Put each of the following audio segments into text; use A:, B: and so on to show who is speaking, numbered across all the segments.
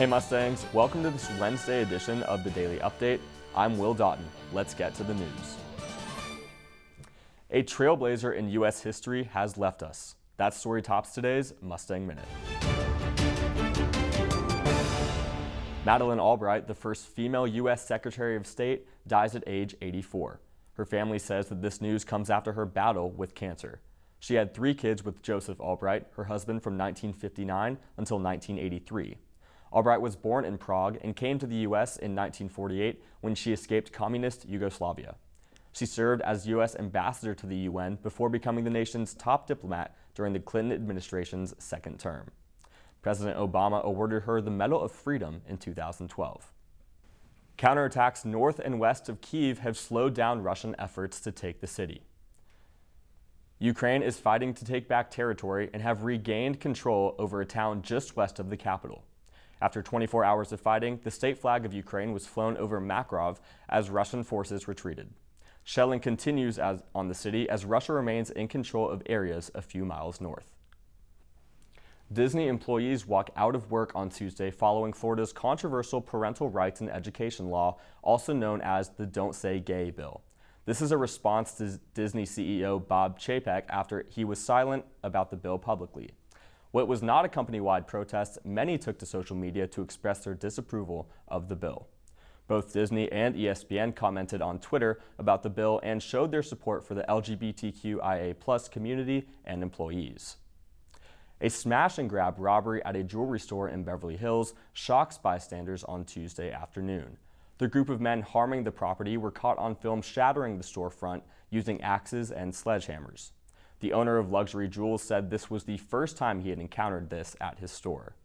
A: Hey Mustangs, welcome to this Wednesday edition of the Daily Update. I'm Will Daughton. Let's get to the news. A trailblazer in U.S. history has left us. That story tops today's Mustang Minute. Madeleine Albright, the first female U.S. Secretary of State, dies at age 84. Her family says that this news comes after her battle with cancer. She had 3 kids with Joseph Albright, her husband, from 1959 until 1983. Albright was born in Prague and came to the U.S. in 1948 when she escaped communist Yugoslavia. She served as U.S. ambassador to the UN before becoming the nation's top diplomat during the Clinton administration's second term. President Obama awarded her the Medal of Freedom in 2012. Counterattacks north and west of Kyiv have slowed down Russian efforts to take the city. Ukraine is fighting to take back territory and have regained control over a town just west of the capital. After 24 hours of fighting, the state flag of Ukraine was flown over Makarov as Russian forces retreated. Shelling continues on the city as Russia remains in control of areas a few miles north. Disney employees walk out of work on Tuesday following Florida's controversial parental rights and education law, also known as the Don't Say Gay bill. This is a response to Disney CEO Bob Chapek after he was silent about the bill publicly. What was not a company-wide protest, many took to social media to express their disapproval of the bill. Both Disney and ESPN commented on Twitter about the bill and showed their support for the LGBTQIA+ community and employees. A smash-and-grab robbery at a jewelry store in Beverly Hills shocks bystanders on Tuesday afternoon. The group of men harming the property were caught on film shattering the storefront using axes and sledgehammers. The owner of Luxury Jewels said this was the first time he had encountered this at his store.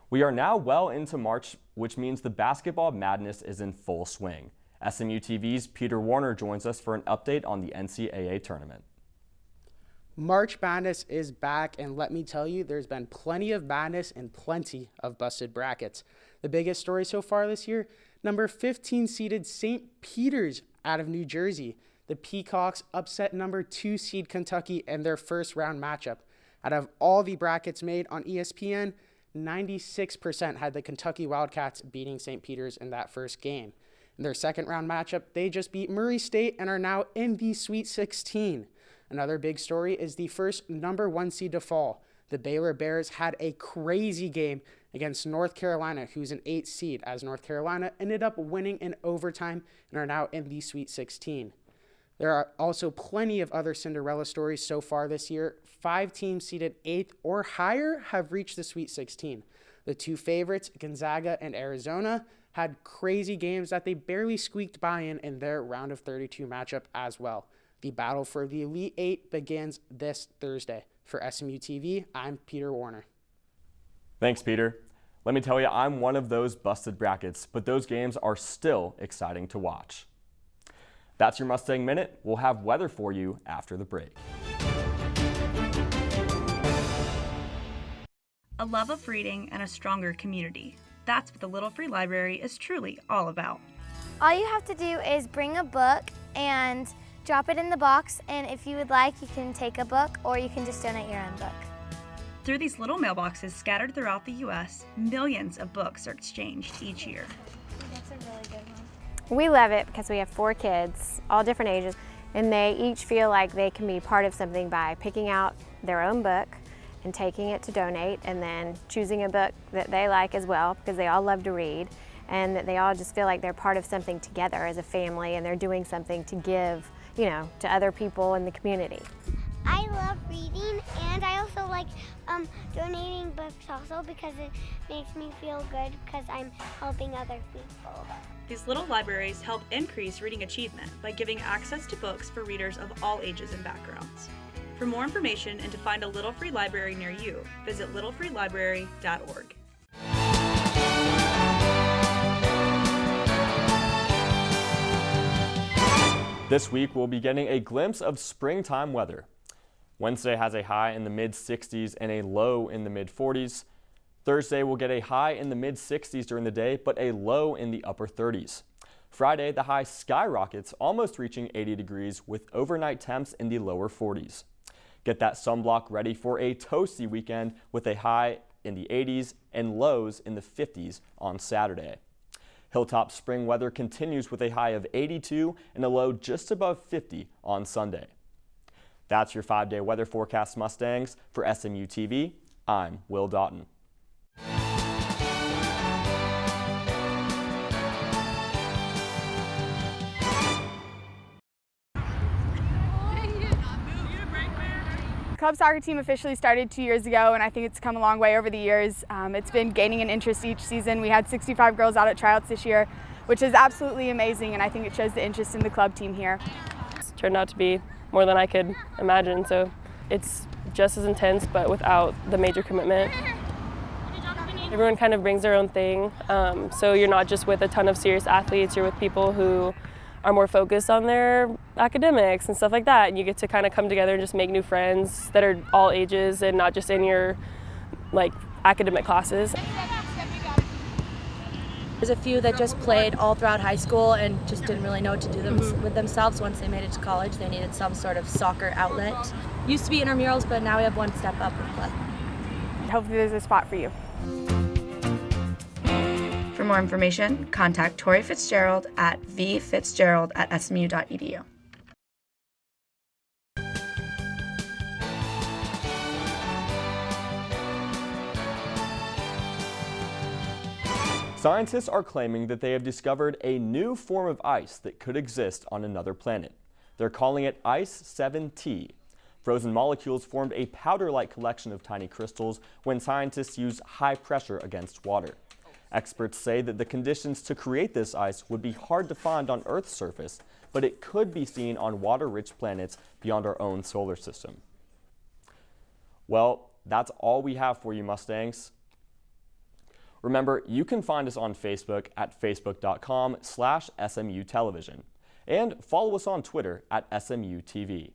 A: We are now well into March, which means the basketball madness is in full swing. SMU TV's Peter Warner joins us for an update on the NCAA tournament.
B: March Madness is back, and let me tell you, there's been plenty of madness and plenty of busted brackets. The biggest story so far this year, number 15 seeded St. Peter's out of New Jersey. The Peacocks upset number 2 seed Kentucky in their first round matchup. Out of all the brackets made on ESPN, 96% had the Kentucky Wildcats beating St. Peter's in that first game. In their second round matchup, they just beat Murray State and are now in the Sweet 16. Another big story is the first number 1 seed to fall. The Baylor Bears had a crazy game against North Carolina, who's an 8 seed, as North Carolina ended up winning in overtime and are now in the Sweet 16. There are also plenty of other Cinderella stories so far this year. 5 teams seeded 8th or higher have reached the Sweet 16. The 2 favorites, Gonzaga and Arizona, had crazy games that they barely squeaked by in their round of 32 matchup as well. The battle for the Elite 8 begins this Thursday. For SMU TV, I'm Peter Warner.
A: Thanks, Peter. Let me tell you, I'm one of those busted brackets, but those games are still exciting to watch. That's your Mustang Minute. We'll have weather for you after the break.
C: A love of reading and a stronger community. That's what the Little Free Library is truly all about.
D: All you have to do is bring a book and drop it in the box, and if you would like, you can take a book or you can just donate your own book.
C: Through these little mailboxes scattered throughout the U.S., millions of books are exchanged each year.
D: That's a really good one.
E: We love it because we have 4 kids, all different ages, and they each feel like they can be part of something by picking out their own book and taking it to donate, and then choosing a book that they like as well, because they all love to read, and that they all just feel like they're part of something together as a family, and they're doing something to give, to other people in the community.
D: I love reading, and I also like donating books also because it makes me feel good because I'm helping other people.
C: These little libraries help increase reading achievement by giving access to books for readers of all ages and backgrounds. For more information and to find a Little Free Library near you, visit littlefreelibrary.org.
A: This week, we'll be getting a glimpse of springtime weather. Wednesday has a high in the mid-60s and a low in the mid-40s. Thursday, we'll get a high in the mid-60s during the day, but a low in the upper 30s. Friday, the high skyrockets, almost reaching 80 degrees with overnight temps in the lower 40s. Get that sunblock ready for a toasty weekend with a high in the 80s and lows in the 50s on Saturday. Hilltop spring weather continues with a high of 82 and a low just above 50 on Sunday. That's your 5-day weather forecast, Mustangs. For SMU TV, I'm Will Daughton.
F: Club soccer team officially started 2 years ago, and I think it's come a long way over the years. It's been gaining an interest each season. We had 65 girls out at tryouts this year, which is absolutely amazing, and I think it shows the interest in the club team here.
G: It's turned out to be more than I could imagine, so it's just as intense but without the major commitment. Everyone kind of brings their own thing, so you're not just with a ton of serious athletes, you're with people who are more focused on their academics and stuff like that, and you get to kind of come together and just make new friends that are all ages and not just in your academic classes.
H: There's a few that just played all throughout high school and just didn't really know what to do with themselves. Once they made it to college, they needed some sort of soccer outlet. Used to be intramurals, but now we have one step up with club.
F: Hopefully there's a spot for you.
I: For more information, contact Tori Fitzgerald at vfitzgerald@smu.edu.
A: Scientists are claiming that they have discovered a new form of ice that could exist on another planet. They're calling it Ice 7T. Frozen molecules formed a powder-like collection of tiny crystals when scientists used high pressure against water. Experts say that the conditions to create this ice would be hard to find on Earth's surface, but it could be seen on water-rich planets beyond our own solar system. Well, that's all we have for you, Mustangs. Remember, you can find us on Facebook at facebook.com/SMU Television, and follow us on Twitter at SMU TV.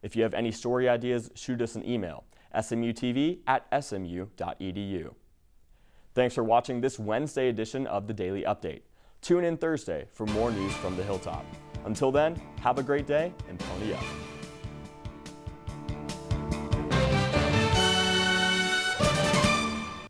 A: If you have any story ideas, shoot us an email, smutv@smu.edu. Thanks for watching this Wednesday edition of the Daily Update. Tune in Thursday for more news from the Hilltop. Until then, have a great day and pony up.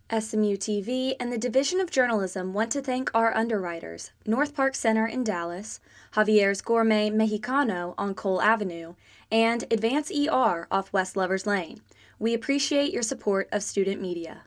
J: SMU TV and the Division of Journalism want to thank our underwriters, North Park Center in Dallas, Javier's Gourmet Mexicano on Cole Avenue, and Advance ER off West Lovers Lane. We appreciate your support of student media.